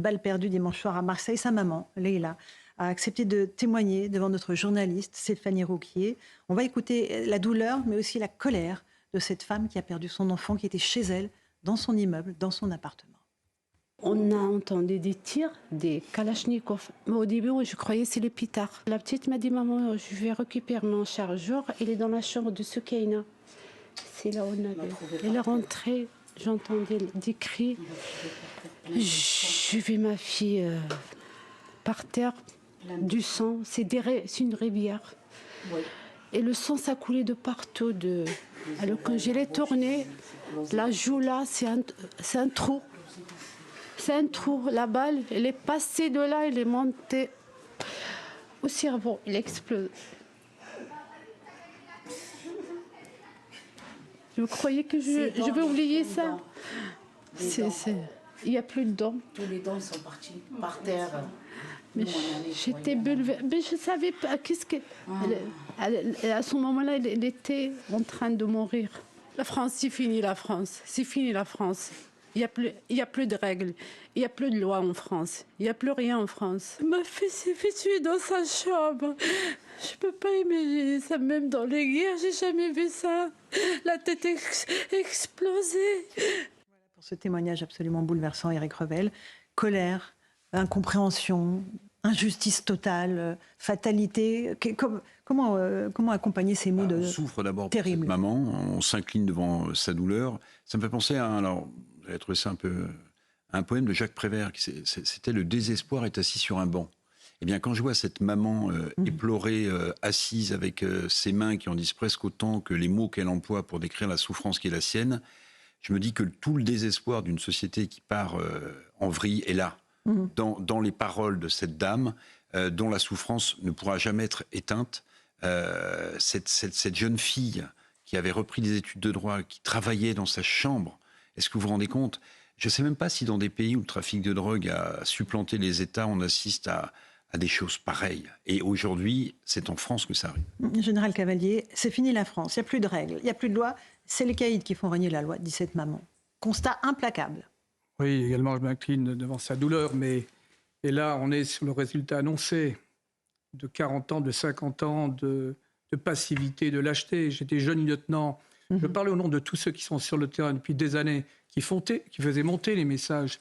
Balle perdue dimanche soir à Marseille. Sa maman, Leïla, a accepté de témoigner devant notre journaliste Stéphanie Rouquier. On va écouter la douleur, mais aussi la colère de cette femme qui a perdu son enfant, qui était chez elle, dans son immeuble, dans son appartement. On a entendu des tirs, des kalachnikovs. Mais au début, je croyais que c'est les pétards. La petite m'a dit, maman, je vais récupérer mon chargeur. Il est dans la chambre de Soukaina. C'est là où on avait. Elle est rentrée, j'entendais des cris. J'ai vu ma fille par terre, du sang. C'est une rivière. Et le sang, ça coulait de partout. Alors quand je l'ai tournée, la joue là, c'est un trou. C'est un trou. La balle, elle est passée de là, elle est montée au cerveau. Elle explose. Je croyais que je vais oublier ça. Il n'y a plus de dents. Tous les dents sont partis par terre. Mais j'étais bouleversée. Mais je ne savais pas. À ce moment-là, elle était en train de mourir. La France, c'est fini la France. C'est fini la France. Il n'y a plus de règles. Il n'y a plus de loi en France. Il n'y a plus rien en France. Ma fille s'est fait tuer dans sa chambre. Je ne peux pas imaginer ça. Même dans les guerres, j'ai jamais vu ça. La tête explosée. Voilà pour ce témoignage absolument bouleversant, Éric Revel. Colère, incompréhension, injustice totale, fatalité. Comment accompagner ces mots On souffre d'abord pour cette terribles. maman, on s'incline devant sa douleur. Ça me fait penser à vous avez trouvé ça un poème de Jacques Prévert. C'était Le désespoir est assis sur un banc. Eh bien, quand je vois cette maman éplorée, assise avec ses mains qui en disent presque autant que les mots qu'elle emploie pour décrire la souffrance qui est la sienne, je me dis que tout le désespoir d'une société qui part en vrille est là, dans les paroles de cette dame, dont la souffrance ne pourra jamais être éteinte. Cette jeune fille qui avait repris des études de droit, qui travaillait dans sa chambre, est-ce que vous vous rendez compte? Je ne sais même pas si dans des pays où le trafic de drogue a supplanté les États, on assiste à des choses pareilles. Et aujourd'hui, c'est en France que ça arrive. Général Cavalier, c'est fini la France. Il n'y a plus de règles, il n'y a plus de loi. C'est les caïds qui font régner la loi, dit cette maman. Constat implacable. Oui, également, je m'incline devant sa douleur. Et là, on est sur le résultat annoncé de 40 ans, de 50 ans de passivité, de lâcheté. J'étais jeune lieutenant. Je parlais au nom de tous ceux qui sont sur le terrain depuis des années, qui faisaient monter les messages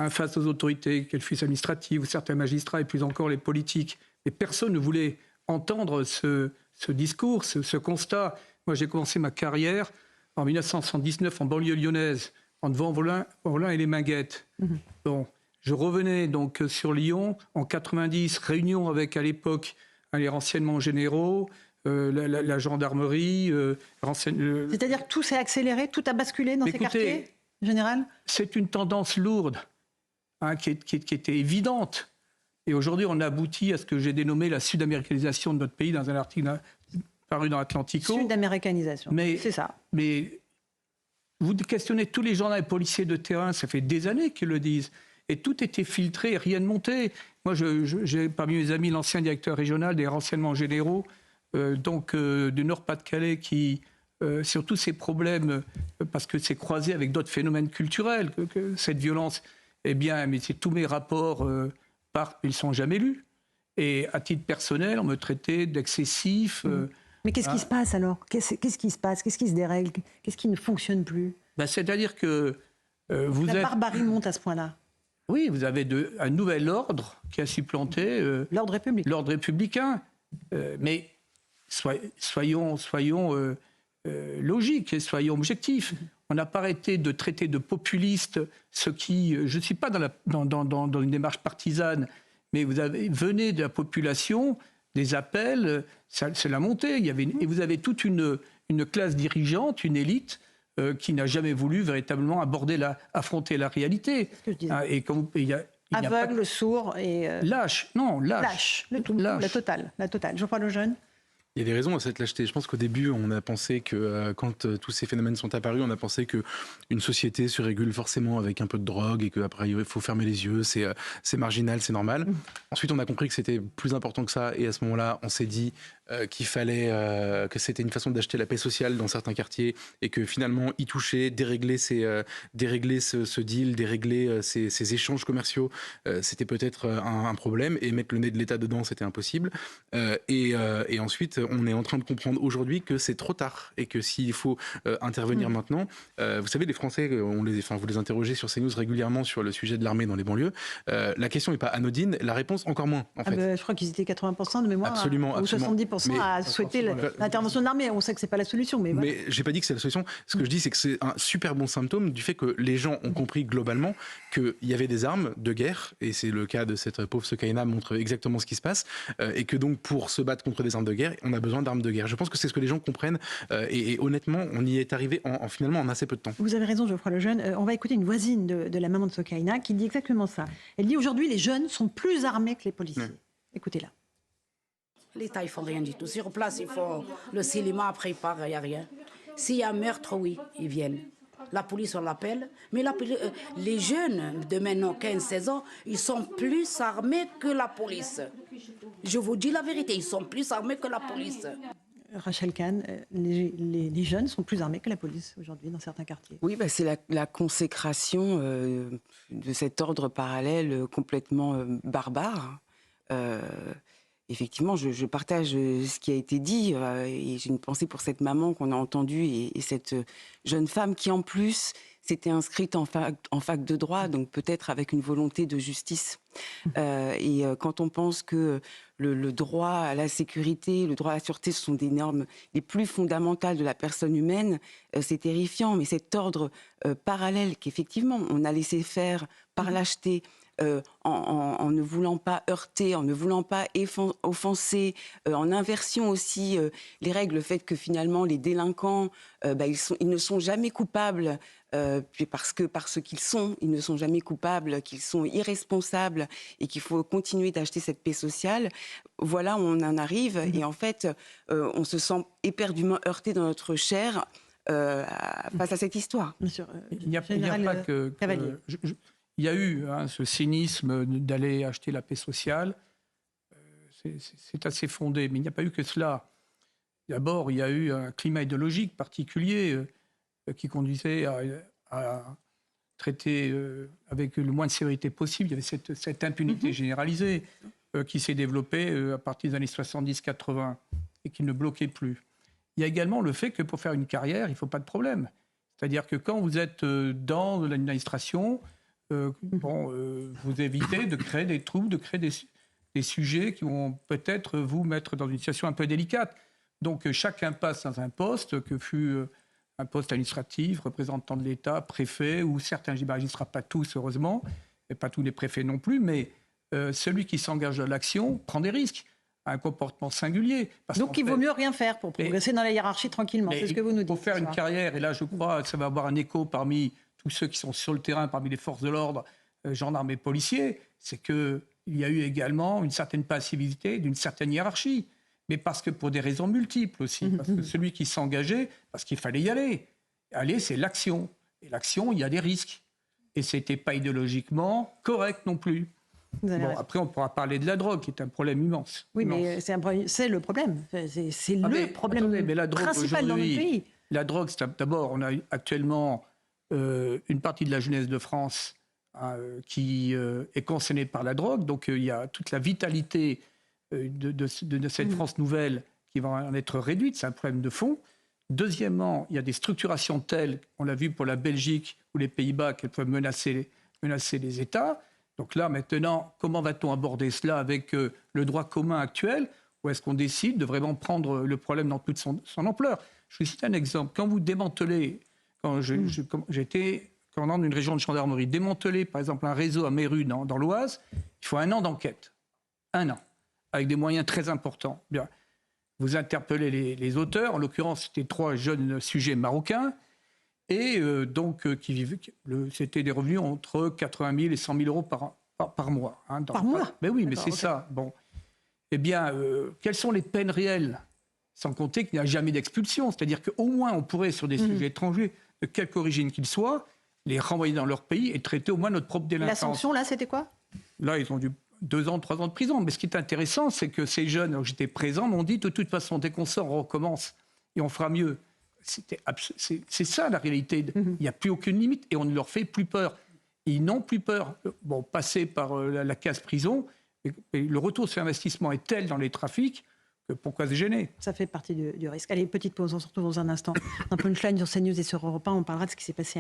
face aux autorités, qu'elles fussent administratives ou certains magistrats, et plus encore les politiques. Mais personne ne voulait entendre ce discours, ce constat. Moi, j'ai commencé ma carrière en 1979 en banlieue lyonnaise, entre Vent-Volin et les Minguettes. Bon, je revenais donc sur Lyon en 90, réunion avec à l'époque les renseignements généraux, la gendarmerie. C'est-à-dire que tout s'est accéléré, tout a basculé dans ces quartiers, général? C'est une tendance lourde qui était évidente. Et aujourd'hui, on aboutit à ce que j'ai dénommé la sud-américanisation de notre pays dans un article paru dans Atlantico. Sud-américanisation, c'est ça. Mais vous questionnez tous les gendarmes et policiers de terrain, ça fait des années qu'ils le disent. Et tout était filtré, rien ne montait. Moi, j'ai parmi mes amis l'ancien directeur régional des renseignements généraux, du Nord-Pas-de-Calais, qui, sur tous ces problèmes, parce que c'est croisé avec d'autres phénomènes culturels, que cette violence, eh bien, mais tous mes rapports partent, ils ne sont jamais lus. Et à titre personnel, on me traitait d'excessif. Mais qu'est-ce qui se passe alors? Qu'est-ce qui se passe? Qu'est-ce qui se dérègle? Qu'est-ce qui ne fonctionne plus? C'est-à-dire que La barbarie monte à ce point-là. Oui, vous avez un nouvel ordre qui a supplanté l'ordre républicain. L'ordre républicain. Mais soyons logiques et soyons objectifs. On n'a pas arrêté de traiter de populistes ceux qui... Je ne suis pas dans une démarche partisane, mais venez de la population, des appels, c'est la montée. Et vous avez toute une classe dirigeante, une élite, qui n'a jamais voulu véritablement affronter la réalité. Et comme, aveugle, sourd et... Lâche, non, lâche. Lâche, le tout, lâche. La totale. Jean-Paul Lejeune. Il y a des raisons à cette lâcheté. Je pense qu'au début, on a pensé que quand tous ces phénomènes sont apparus, on a pensé qu'une société se régule forcément avec un peu de drogue et qu'après, il faut fermer les yeux, c'est marginal, c'est normal. Ensuite, on a compris que c'était plus important que ça et à ce moment-là, on s'est dit, qu'il fallait, que c'était une façon d'acheter la paix sociale dans certains quartiers et que finalement y toucher, dérégler ce deal, dérégler ces échanges commerciaux, c'était peut-être un problème, et mettre le nez de l'État dedans, c'était impossible. Et ensuite, on est en train de comprendre aujourd'hui que c'est trop tard et que s'il faut intervenir maintenant, vous savez, les Français, vous les interrogez sur CNews régulièrement sur le sujet de l'armée dans les banlieues. La question n'est pas anodine, la réponse encore moins, en fait. Je crois qu'ils étaient 80% de mémoire, Absolument, ou 70% à souhaiter l'intervention de l'armée. On sait que c'est pas la solution, mais voilà. Mais j'ai pas dit que c'est la solution. Ce que je dis, c'est que c'est un super bon symptôme du fait que les gens ont compris globalement qu'il y avait des armes de guerre, et c'est le cas de cette pauvre Sokaina, montre exactement ce qui se passe, et que donc pour se battre contre des armes de guerre, on a besoin d'armes de guerre. Je pense que c'est ce que les gens comprennent, et honnêtement, on y est arrivé finalement en assez peu de temps. Vous avez raison, Geoffroy Lejeune. On va écouter une voisine de la maman de Sokaina qui dit exactement ça. Elle dit aujourd'hui, les jeunes sont plus armés que les policiers. Écoutez-la. L'État, ils font rien du tout. Sur place, ils font le cinéma, après ils partent, il n'y a rien. S'il y a un meurtre, oui, ils viennent. La police, on l'appelle. Mais les jeunes de maintenant 15-16 ans, ils sont plus armés que la police. Je vous dis la vérité, ils sont plus armés que la police. Rachel Kahn, les jeunes sont plus armés que la police aujourd'hui dans certains quartiers. Oui, c'est la consécration de cet ordre parallèle complètement barbare. Effectivement, je partage ce qui a été dit, et j'ai une pensée pour cette maman qu'on a entendue et cette jeune femme qui, en plus, s'était inscrite en fac de droit, donc peut-être avec une volonté de justice. Et quand on pense que le droit à la sécurité, le droit à la sûreté, ce sont des normes les plus fondamentales de la personne humaine, c'est terrifiant. Mais cet ordre parallèle qu'effectivement on a laissé faire par lâcheté, en ne voulant pas heurter, en ne voulant pas offenser, en inversion aussi les règles, le fait que finalement les délinquants, ils ne sont jamais coupables, parce qu'ils sont, ils ne sont jamais coupables, qu'ils sont irresponsables et qu'il faut continuer d'acheter cette paix sociale. Voilà où on en arrive, et en fait, on se sent éperdument heurté dans notre chair face à cette histoire. Monsieur, Il n'y a pas que il y a eu ce cynisme d'aller acheter la paix sociale. C'est assez fondé, mais il n'y a pas eu que cela. D'abord, il y a eu un climat idéologique particulier qui conduisait à traiter avec le moins de sévérité possible. Il y avait cette impunité généralisée qui s'est développée à partir des années 70-80 et qui ne bloquait plus. Il y a également le fait que pour faire une carrière, il ne faut pas de problème. C'est-à-dire que quand vous êtes dans l'administration, vous évitez de créer des troubles, de créer des sujets qui vont peut-être vous mettre dans une situation un peu délicate. Donc chacun passe dans un poste, que fut un poste administratif, représentant de l'État, préfet, ou certains, j'imagine, ne sera pas tous, heureusement, et pas tous les préfets non plus, mais celui qui s'engage dans l'action prend des risques, a un comportement singulier. Donc il vaut mieux rien faire pour progresser dans la hiérarchie tranquillement, c'est ce que vous nous dites. Pour faire une carrière, et là je crois que ça va avoir un écho parmi tous ceux qui sont sur le terrain, parmi les forces de l'ordre, gendarmes et policiers, c'est qu'il y a eu également une certaine passivité d'une certaine hiérarchie. Mais parce que pour des raisons multiples aussi. Parce que celui qui s'engageait, parce qu'il fallait y aller. Aller, c'est l'action. Et l'action, il y a des risques. Et ce n'était pas idéologiquement correct non plus. Bon, après, on pourra parler de la drogue, qui est un problème immense. Oui, mais c'est le problème. C'est le problème mais la drogue, principal dans notre pays. La drogue, d'abord, on a actuellement une partie de la jeunesse de France qui est concernée par la drogue. Donc, il y a toute la vitalité de cette France nouvelle qui va en être réduite. C'est un problème de fond. Deuxièmement, il y a des structurations telles, on l'a vu pour la Belgique ou les Pays-Bas, qu'elles peuvent menacer les États. Donc là, maintenant, comment va-t-on aborder cela avec le droit commun actuel? Ou est-ce qu'on décide de vraiment prendre le problème dans toute son ampleur? Je vous cite un exemple. Quand vous démantelez, quand j'étais commandant d'une région de gendarmerie, démanteler par exemple un réseau à Méru dans l'Oise, il faut 1 an d'enquête. 1 an. Avec des moyens très importants. Bien. Vous interpellez les auteurs, en l'occurrence c'était 3 jeunes sujets marocains, et c'était des revenus entre 80 000 et 100 000 euros par mois. Par mois? Mais oui, mais c'est ça. Bon. Eh bien, quelles sont les peines réelles? Sans compter qu'il n'y a jamais d'expulsion. C'est-à-dire qu'au moins on pourrait, sur des sujets étrangers, de quelque origine qu'ils soient, les renvoyer dans leur pays et traiter au moins notre propre délinquance. La sanction, là, c'était quoi? Là, ils ont dû 2 ans, 3 ans de prison. Mais ce qui est intéressant, c'est que ces jeunes, alors j'étais présent, m'ont dit de toute façon, dès qu'on sort, on recommence et on fera mieux. C'est ça la réalité. Il n'y a plus aucune limite et on ne leur fait plus peur. Ils n'ont plus peur. Bon, passer par la case prison, et le retour sur investissement est tel dans les trafics que pourquoi se gêner? Ça fait partie du risque. Allez, petite pause, on se retrouve dans un instant. Un punchline sur CNews et sur Europe 1, on parlera de ce qui s'est passé